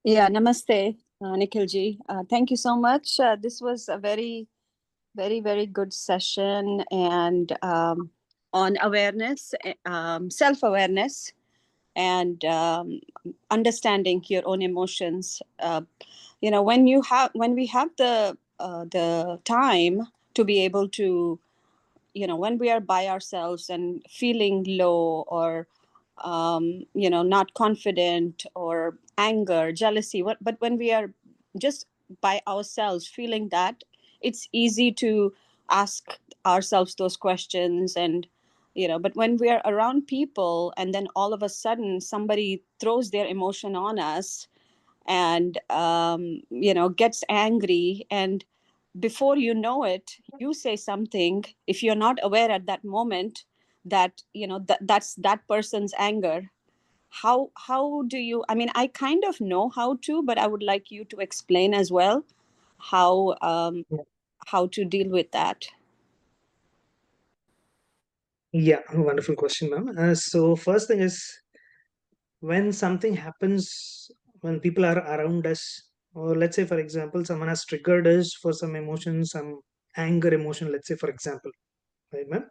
Yeah, namaste, Nikhil ji. Thank you so much. This was a very, very, very good session and on awareness, self awareness, and understanding your own emotions. When we have the time to be able to, when we are by ourselves and feeling low or not confident or anger, jealousy, but when we are just by ourselves feeling that, it's easy to ask ourselves those questions. And but when we are around people and then all of a sudden somebody throws their emotion on us and gets angry, and before you know it you say something, if you're not aware at that moment that that's that person's anger. How do you, I mean, I kind of know how to, but I would like you to explain as well how Yeah, how to deal with that. yeah, wonderful question, ma'am. So first thing is, when something happens, when people are around us, or let's say for example, someone has triggered us for some emotion, some anger emotion, let's say for example, right, ma'am?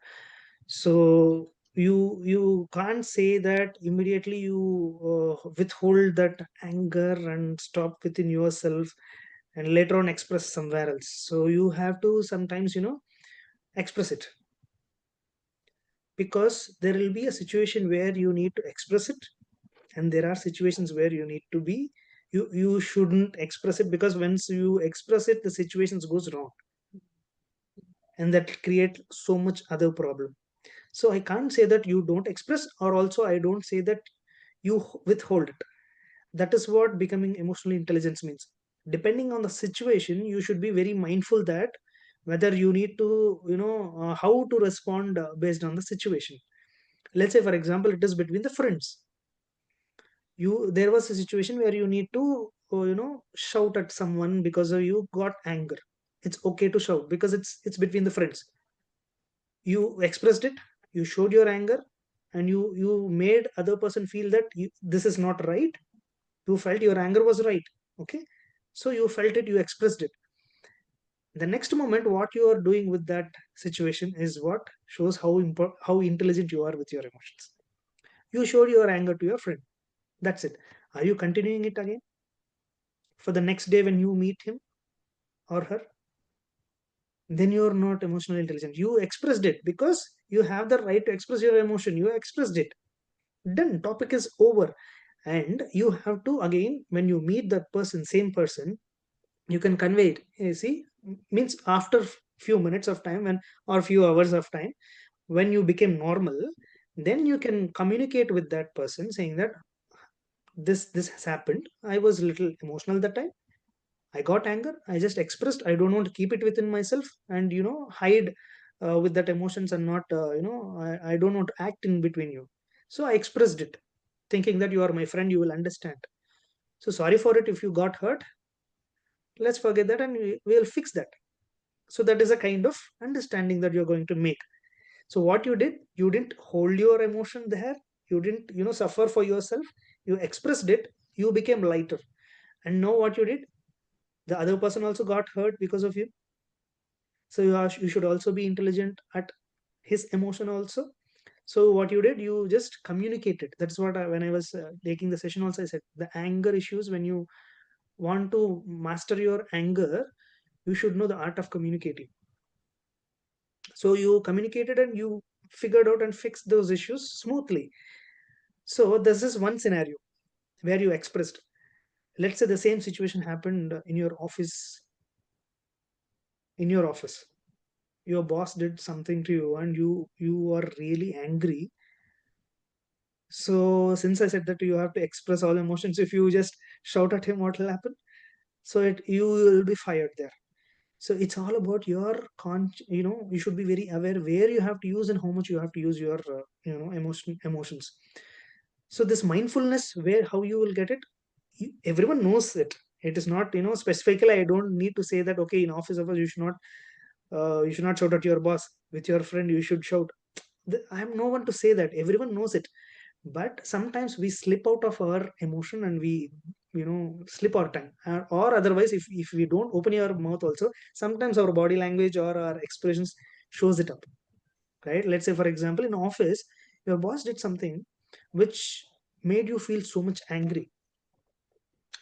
So you can't say that immediately you withhold that anger and stop within yourself and later on express somewhere else. So you have to sometimes express it, because there will be a situation where you need to express it, and there are situations where you need to be, you shouldn't express it, because once you express it the situations goes wrong, and that create so much other problem. So I can't say that you don't express, or also I don't say that you withhold it. That is what becoming emotionally intelligence means. Depending on the situation, you should be very mindful that whether you need to how to respond based on the situation. Let's say for example, it is between the friends. You There was a situation where you need to shout at someone because you got anger. It's okay to shout because it's between the friends. You expressed it, you showed your anger, and you made other person feel that this is not right. You felt your anger was right. Okay, so you felt it, you expressed it. The next moment what you are doing with that situation is what shows how intelligent you are with your emotions. You showed your anger to your friend. That's it. Are you continuing it again for the next day when you meet him or her? Then you're not emotionally intelligent. You expressed it because you have the right to express your emotion. You expressed it. Done. Topic is over. And you have to, again, when you meet that person, same person, you can convey it. You see, means after few minutes of time, when or few hours of time, when you became normal, then you can communicate with that person saying that this has happened. I was a little emotional that time. I got anger. I just expressed. I don't want to keep it within myself and hide with that emotions, and not I don't want to act in between you. So I expressed it, thinking that you are my friend. You will understand. So sorry for it if you got hurt. Let's forget that, and we'll fix that. So that is a kind of understanding that you're going to make. So what you did, you didn't hold your emotion there. You didn't suffer for yourself. You expressed it. You became lighter. And know what you did. The other person also got hurt because of you. So you should also be intelligent at his emotion also. So what you did, you just communicated. That's what when I was taking the session also, I said the anger issues, when you want to master your anger, you should know the art of communicating. So you communicated and you figured out and fixed those issues smoothly. So this is one scenario where you expressed. Let's say the same situation happened in your office. In your office, your boss did something to you and you are really angry. So since I said that you have to express all emotions, if you just shout at him, what will happen? So you will be fired there. So it's all about your you should be very aware where you have to use and how much you have to use your emotions. So this mindfulness, where how you will get it, everyone knows it. It is not specifically, I don't need to say that okay, in office hours you should not shout at your boss. With your friend you should shout. I am no one to say that, everyone knows it. But sometimes we slip out of our emotion and we slip our tongue, or otherwise if we don't open your mouth also, sometimes our body language or our expressions shows it up, right? Let's say for example, in office, your boss did something which made you feel so much angry.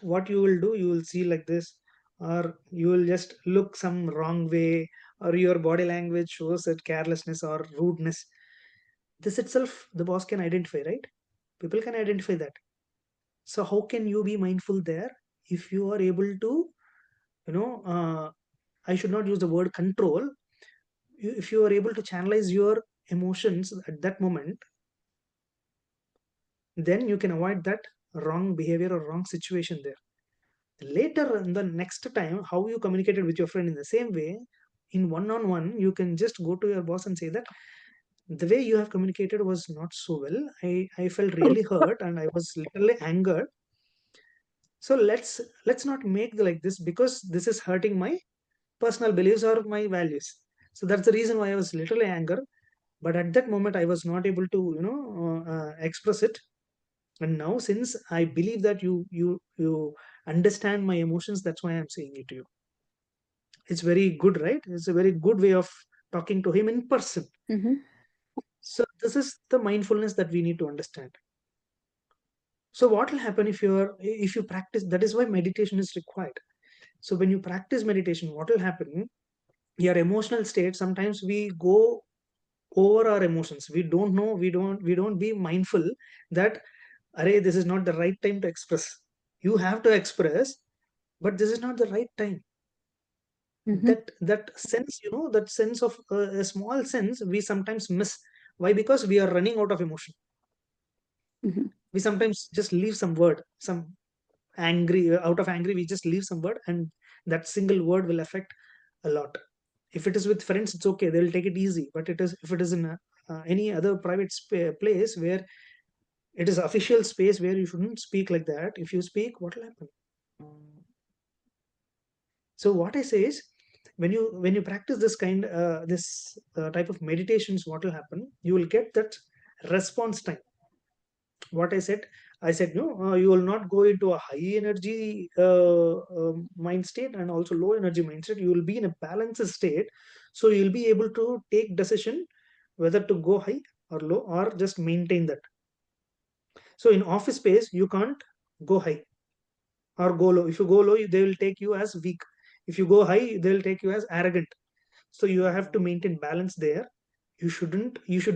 What you will do, you will see like this, or you will just look some wrong way, or your body language shows that carelessness or rudeness. This itself the boss can identify, right? People can identify that. So how can you be mindful there if you are able to, you know I should not use the word control. If you are able to channelize your emotions at that moment, then you can avoid that wrong behavior or wrong situation there. Later in the next time, how you communicated with your friend, in the same way, in one on one, you can just go to your boss and say that the way you have communicated was not so well. I felt really hurt and I was literally angered. So let's not make like this, because this is hurting my personal beliefs or my values. So that's the reason why I was literally angry. But at that moment I was not able to express it. And now, since I believe that you understand my emotions, that's why I'm saying it to you. It's very good, right? It's a very good way of talking to him in person. Mm-hmm. So this is the mindfulness that we need to understand. So what will happen if you practice? That is why meditation is required. So when you practice meditation, what will happen? Your emotional state, sometimes we go over our emotions. We don't know, we don't be mindful that, array, this is not the right time to express. You have to express, but this is not the right time. Mm-hmm. That sense, that sense of a small sense we sometimes miss. Why? Because we are running out of emotion. Mm-hmm. We sometimes just leave some word, some angry, out of angry we just leave some word, and that single word will affect a lot. If it is with friends, it's okay, they'll take it easy. But if it is in any other private place where it is official space, where you shouldn't speak like that. If you speak, what will happen? So what I say is, when you practice this type of meditations, what will happen? You will get that response time. What I said, no, you will not go into a high energy mind state and also low energy mind state. You will be in a balanced state. So you'll be able to take decision whether to go high or low, or just maintain that. So in office space, you can't go high or go low. If you go low, they will take you as weak. If you go high, they'll take you as arrogant. So you have to maintain balance there. You should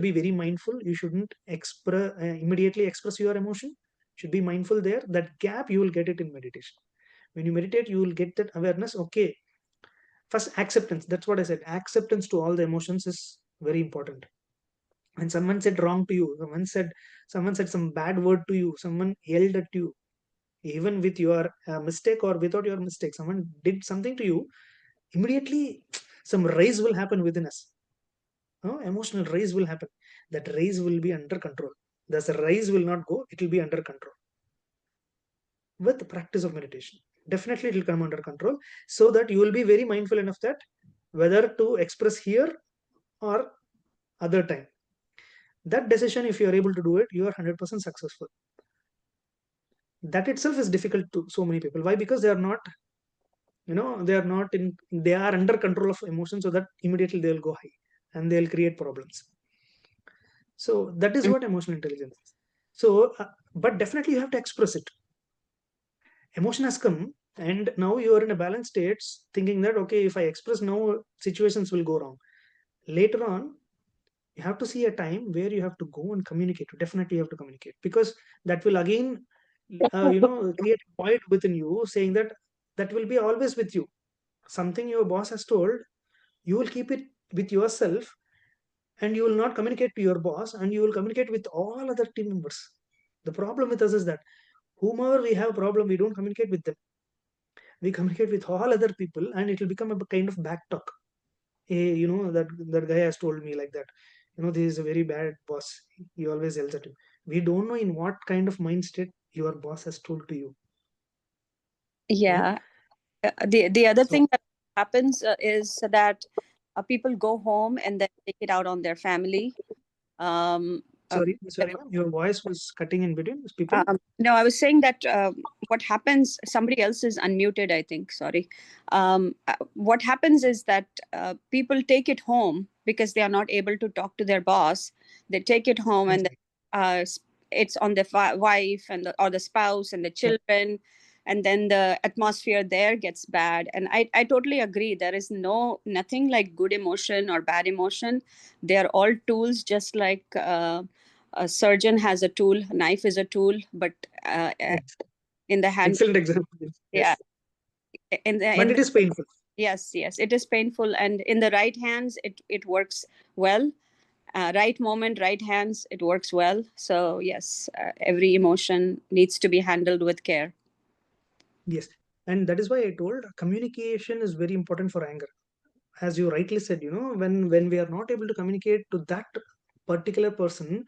be very mindful. You shouldn't immediately express your emotion. Should be mindful there. That gap, you will get it in meditation. When you meditate, you will get that awareness. Okay, first acceptance. That's what I said. Acceptance to all the emotions is very important. When someone said wrong to you, someone said some bad word to you, someone yelled at you, even with your mistake or without your mistake, someone did something to you, immediately some raise will happen within us. Emotional raise will happen. That raise will be under control. The raise will not go, it will be under control. With the practice of meditation, definitely it will come under control, so that you will be very mindful enough that whether to express here or other time. That decision, if you are able to do it, you are 100% successful. That itself is difficult to so many people. Why? Because they are under control of emotions, so that immediately they will go high and they'll create problems. So that is what emotional intelligence is. So but definitely you have to express it. Emotion has come, and now you are in a balanced state, thinking that, okay, if I express now, situations will go wrong. Later on, you have to see a time where you have to go and communicate. Definitely you have to communicate, because that will again create a void within you, saying that that will be always with you. Something your boss has told, you will keep it with yourself, and you will not communicate to your boss, and you will communicate with all other team members. The problem with us is that whomever we have problem, we don't communicate with them. We communicate with all other people, and it will become a kind of back talk. Hey, that guy has told me like that. This is a very bad boss. He always yells at you. We don't know in what kind of mind state your boss has told to you, right? Yeah. The other So thing that happens is that people go home and then take it out on their family. Sorry, ma'am, your voice was cutting in between. People. No, I was saying that what happens, somebody else is unmuted, I think. Sorry. What happens is that people take it home because they are not able to talk to their boss. They take it home and it's on the wife and or the spouse and the children. And then the atmosphere there gets bad. And I totally agree. There is nothing like good emotion or bad emotion. They are all tools, just like a surgeon has a tool, a knife is a tool, but Yes. in the hand, Excellent example. yeah, Yes. But it is painful. Yes, it is painful, and in the right hands, it works well. Right moment, right hands, it works well. So yes, every emotion needs to be handled with care. Yes, and that is why I told communication is very important for anger. As you rightly said, when we are not able to communicate to that particular person,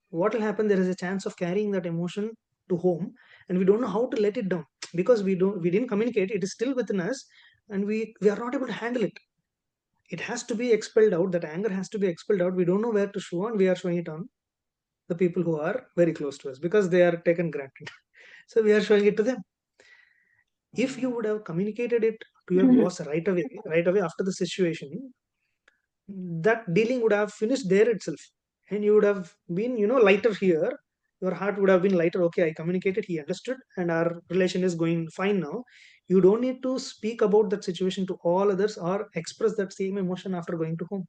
what will happen? There is a chance of carrying that emotion to home, and we don't know how to let it down because we didn't communicate. It is still within us, and we are not able to handle it. It has to be expelled out. That anger has to be expelled out. We don't know where to show, and we are showing it on the people who are very close to us because they are taken granted. So we are showing it to them. If you would have communicated it to your boss right away after the situation, that dealing would have finished there itself, and you would have been, lighter here. Your heart would have been lighter. Okay, I communicated, he understood, and our relation is going fine now. You don't need to speak about that situation to all others or express that same emotion after going to home,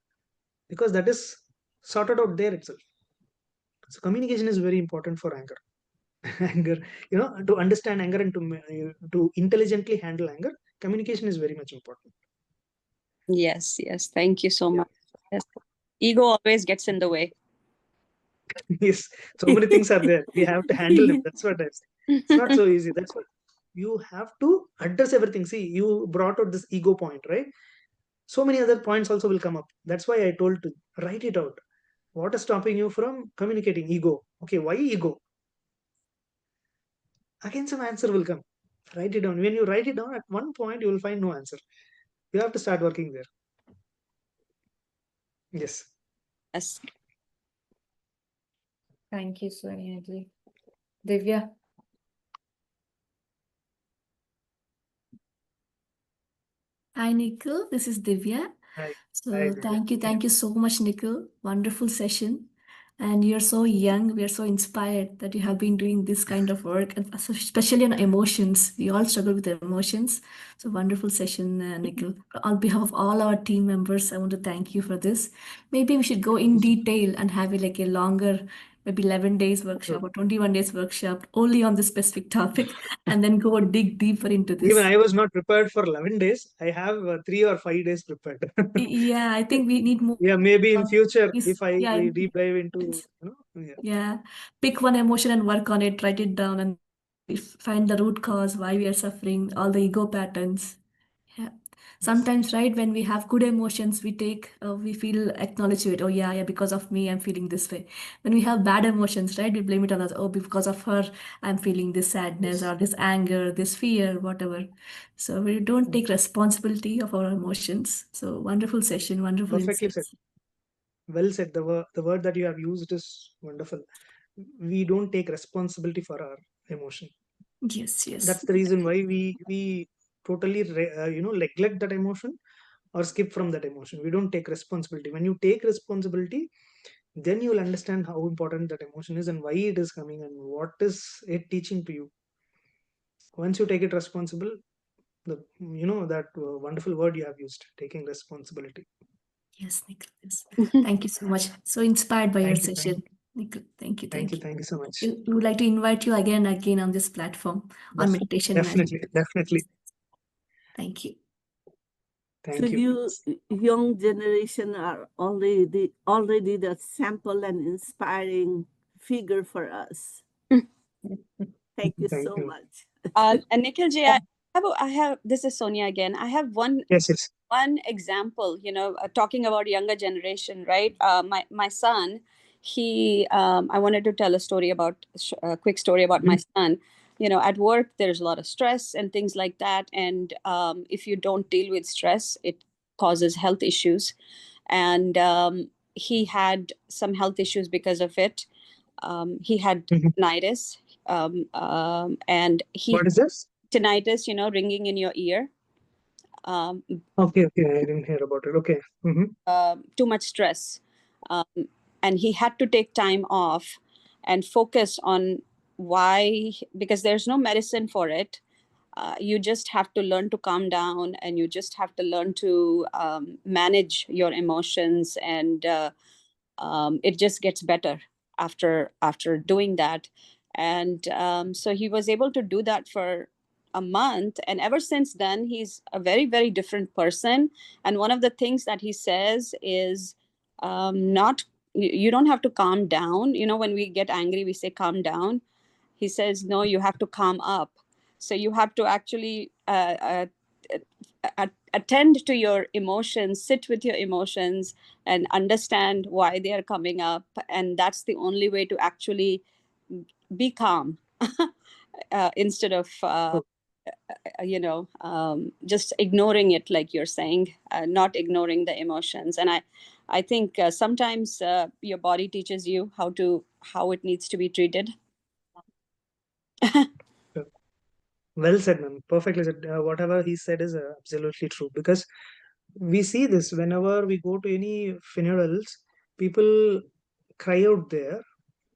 because that is sorted out there itself. So communication is very important for anger. Anger, to understand anger and to intelligently handle anger, communication is very much important. Yes, thank you so Yeah. much. Yes. Ego always gets in the way. Yes, so many things are there, we have to handle them. That's what I say. It's not so easy. That's what you have to address everything. See, you brought out this ego point, right? So many other points also will come up. That's why I told to write it out. What is stopping you from communicating? Ego. Okay, why ego? Again, some answer will come. Write it down. When you write it down, at one point you will find no answer. You have to start working there. Yes. Yes. Thank you, Sonia ji. Divya. Hi, Nikhil. This is Divya. Hi. So Divya. thank you so much, Nikhil. Wonderful session. And you're so young. We are so inspired that you have been doing this kind of work, and especially on emotions. We all struggle with emotions. So wonderful session, Nikhil. On behalf of all our team members, I want to thank you for this. Maybe we should go in detail and have like a longer, maybe 11 days Sure. workshop or 21 days workshop only on this specific topic, and then go dig deeper into Even this. I was not prepared for 11 days. I have 3 or 5 days prepared. Yeah, I think we need more. Yeah, maybe in future, if I Yeah, deep dive into, yeah. yeah. Pick one emotion and work on it, write it down, and find the root cause why we are suffering, all the ego patterns. Yeah. Yes. Sometimes, right, when we have good emotions, we feel acknowledge it. Oh, yeah, because of me, I'm feeling this way. When we have bad emotions, right, we blame it on us. Oh, because of her, I'm feeling this sadness Yes. or this anger, this fear, whatever. So we don't take responsibility of our emotions. So wonderful session, wonderful Perfectly said. insights. Well said. The word that you have used is wonderful. We don't take responsibility for our emotion. Yes, yes. That's the reason why we totally neglect that emotion or skip from that emotion. We don't take responsibility. When you take responsibility, then you will understand how important that emotion is and why it is coming and what is it teaching to you. Once you take it responsible, that wonderful word you have used, taking responsibility. Yes, Nikhil. Yes. Thank you so much. So inspired by your Thank you, thank session. Nikhil, thank you, thank you, thank you. thank you so much. We would like to invite you again and again on this platform on Def- meditation definitely, management. definitely. Thank you. So Thank you. you young generation are already the sample and inspiring figure for us. Thank you Thank so you. much. And Nikhil ji, I have. This is Sonia again. I have Yes, yes. one example. Talking about younger generation, right? My son, he. I wanted to tell a quick story about my son. At work there's a lot of stress and things like that, and if you don't deal with stress, it causes health issues, and he had some health issues because of it. He had tinnitus, and he What is this? tinnitus, ringing in your ear. Okay, I didn't hear about it. Okay. Too much stress, um, and he had to take time off and focus on why, because there's no medicine for it. You just have to learn to calm down, and you just have to learn to manage your emotions, and it just gets better after doing that. And so he was able to do that for a month, and ever since then he's a very, very different person. And one of the things that he says is, not you don't have to calm down. When we get angry, we say calm down. He says, no, you have to calm up. So you have to actually attend to your emotions, sit with your emotions, and understand why they are coming up. And that's the only way to actually be calm, instead of just ignoring it, like you're saying, not ignoring the emotions. And I think sometimes your body teaches you how it needs to be treated. Well said, ma'am. Perfectly said. Whatever he said is absolutely true, because we see this whenever we go to any funerals. People cry out there.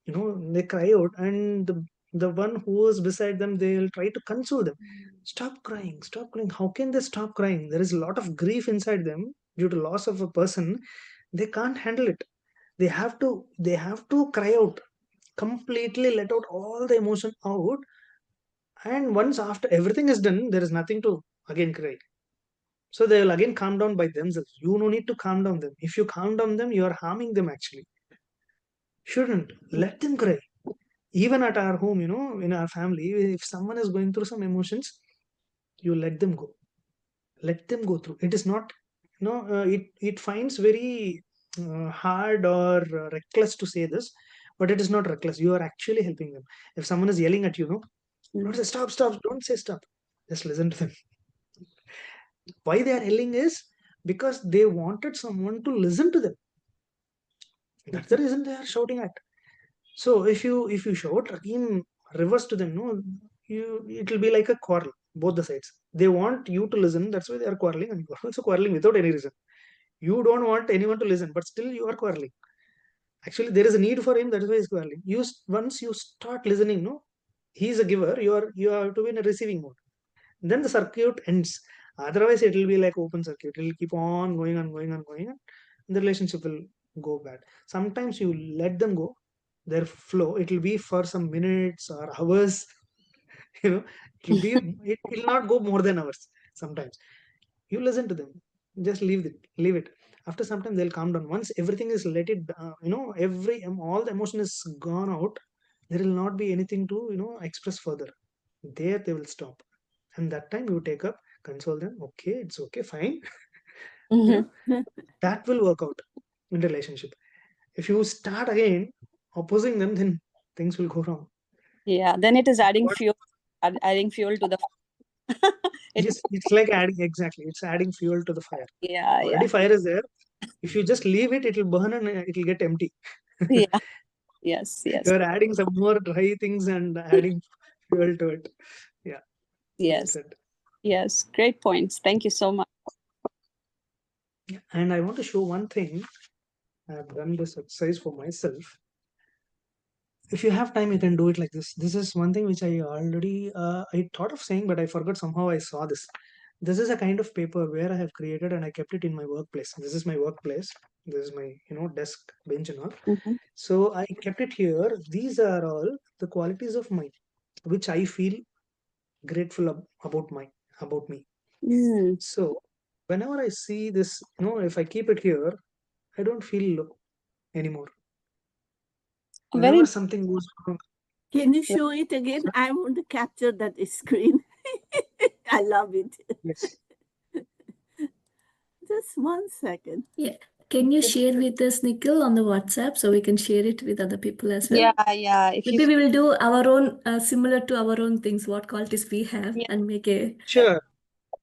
They cry out, and the one who is beside them, they'll try to console them. Stop crying, stop crying. How can they stop crying? There is a lot of grief inside them due to loss of a person. They can't handle it. They have to cry out completely, let out all the emotion out. And once after everything is done, there is nothing to again cry. So they will again calm down by themselves. You no need to calm down them. If you calm down them, you are harming them actually. Shouldn't let them cry. Even at our home, in our family, if someone is going through some emotions, you let them go. Let them go through. It is not, it finds very hard or reckless to say this, but it is not reckless. You are actually helping them. If someone is yelling at you, don't say stop, stop. Don't say stop. Just listen to them. Why they are yelling is because they wanted someone to listen to them. That's the reason they are shouting at. So if you shout again reverse to them, no, it will be like a quarrel. Both the sides. They want you to listen. That's why they are quarreling, and you are also quarreling without any reason. You don't want anyone to listen, but still you are quarreling. Actually, there is a need for him. That is why he's quarreling. Once you start listening, no, he is a giver. You have to be in a receiving mode. Then the circuit ends. Otherwise, it will be like open circuit. It will keep on going and going and going, and the relationship will go bad. Sometimes you let them go, their flow. It will be for some minutes or hours. You know, it will not go more than hours. Sometimes you listen to them, just leave it. After some time, they'll calm down. Once everything is let it, all the emotion is gone out. There will not be anything to express further. There they will stop, and that time you take up, console them. Okay, it's okay, fine. Mhm. That will work out in relationship. If you start again opposing them, then things will go wrong. Yeah, then it is adding What? fuel, adding fuel to the it. Yes, it's like adding, exactly. It's adding fuel to the fire. Yeah, yeah, Already fire is there. If you just leave it, it will burn and it will get empty. yeah. Yes, yes, You're adding some more dry things and adding fuel to it. Yeah, well yes, said. yes. Great points. Thank you so much. And I want to show one thing. I've done this exercise for myself. If you have time, you can do it like this. This is one thing which I already I thought of saying, but I forgot. Somehow I saw this. This is a kind of paper where I have created and I kept it in my workplace. This is my workplace. This is my desk, bench, and all. Mhm. So I kept it here. These are all the qualities of mine, which I feel grateful about me. Mm, So whenever I see this, if I keep it here, I don't feel low anymore. very Whenever something goes wrong, Can you show it again? I want to capture that screen. I love it. yes, Just 1 second. Yeah. Can you share with us, Nikhil, on the WhatsApp so we can share it with other people as well? yeah, yeah. If Maybe you we will do our own, similar to our own things, what qualities we have, yeah. and sure.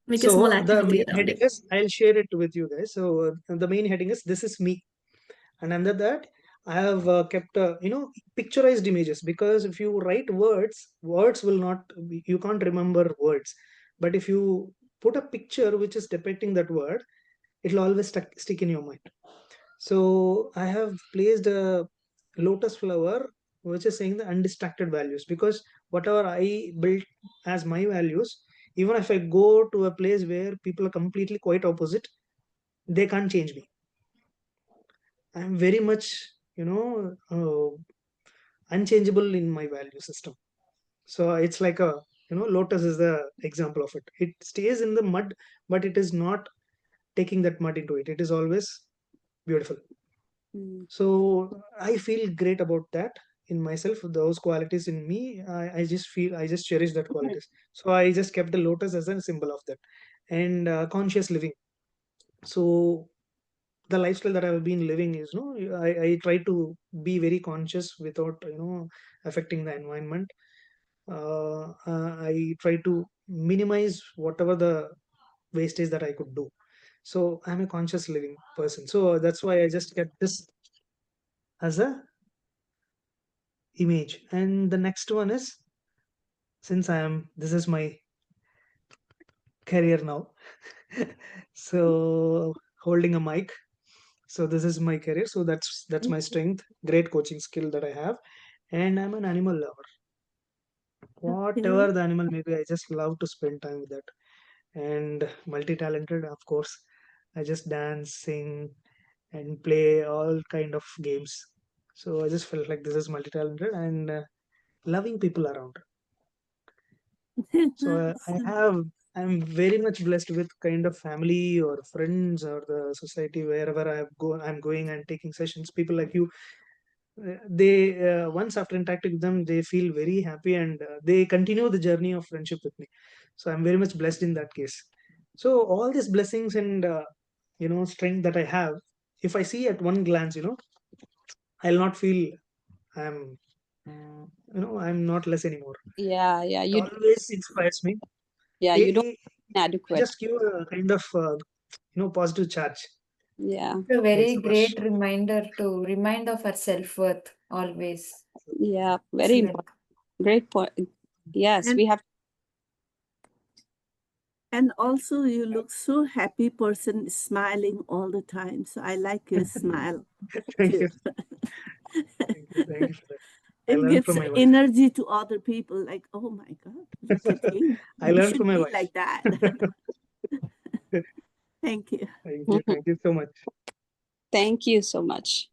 make a small So the activity main around heading it. is, I'll share it with you guys. So the main heading is, this is me, and under that I have kept picturized images, because if you write words, words will not, you can't remember words. But if you put a picture which is depicting that word, it'll always stick in your mind. So I have placed a lotus flower which is saying the undistracted values, because whatever I built as my values, even if I go to a place where people are completely quite opposite, they can't change me. I'm very much, unchangeable in my value system. So it's like a, lotus is the example of it. It stays in the mud, but it is not taking that mud into it. It is always beautiful. Mm. So I feel great about that in myself. Those qualities in me, I just feel, I just cherish that qualities. So I just kept the lotus as a symbol of that. And conscious living. So the lifestyle that I've been living is, I try to be very conscious without, affecting the environment. I try to minimize whatever the wastage that I could do. So I'm a conscious living person. So that's why I just kept this as a image. And the next one is, since this is my career now. So holding a mic. So this is my career. So that's my strength. Great coaching skill that I have. And I'm an animal lover. Okay. Whatever the animal may be, I just love to spend time with that. And multi-talented, of course. I just dance, sing, and play all kind of games. So I just felt like this is multi-talented and loving people around. So I'm very much blessed with kind of family or friends or the society wherever I'm going and taking sessions. People like you, they once after interacting with them, they feel very happy, and they continue the journey of friendship with me. So I'm very much blessed in that case. So all these blessings and strength that I have, if I see at one glance, I'll not feel I'm I'm not less anymore. Yeah, yeah. It You always inspires me. yeah, you don't It inadequate. just give a kind of positive charge. Yeah. It's a Thanks very so much. great reminder to remind of our self-worth always. Yeah. Very Excellent. important. Great point. Yes, And we have. and also you look so happy person, smiling all the time. So I like your smile Thank too. you. Thank you for that. I It learned gives from my wife. energy to other people. Like, oh my God, look at him. I You learned from should my be wife. like that. Thank you. Thank you so much. Thank you so much.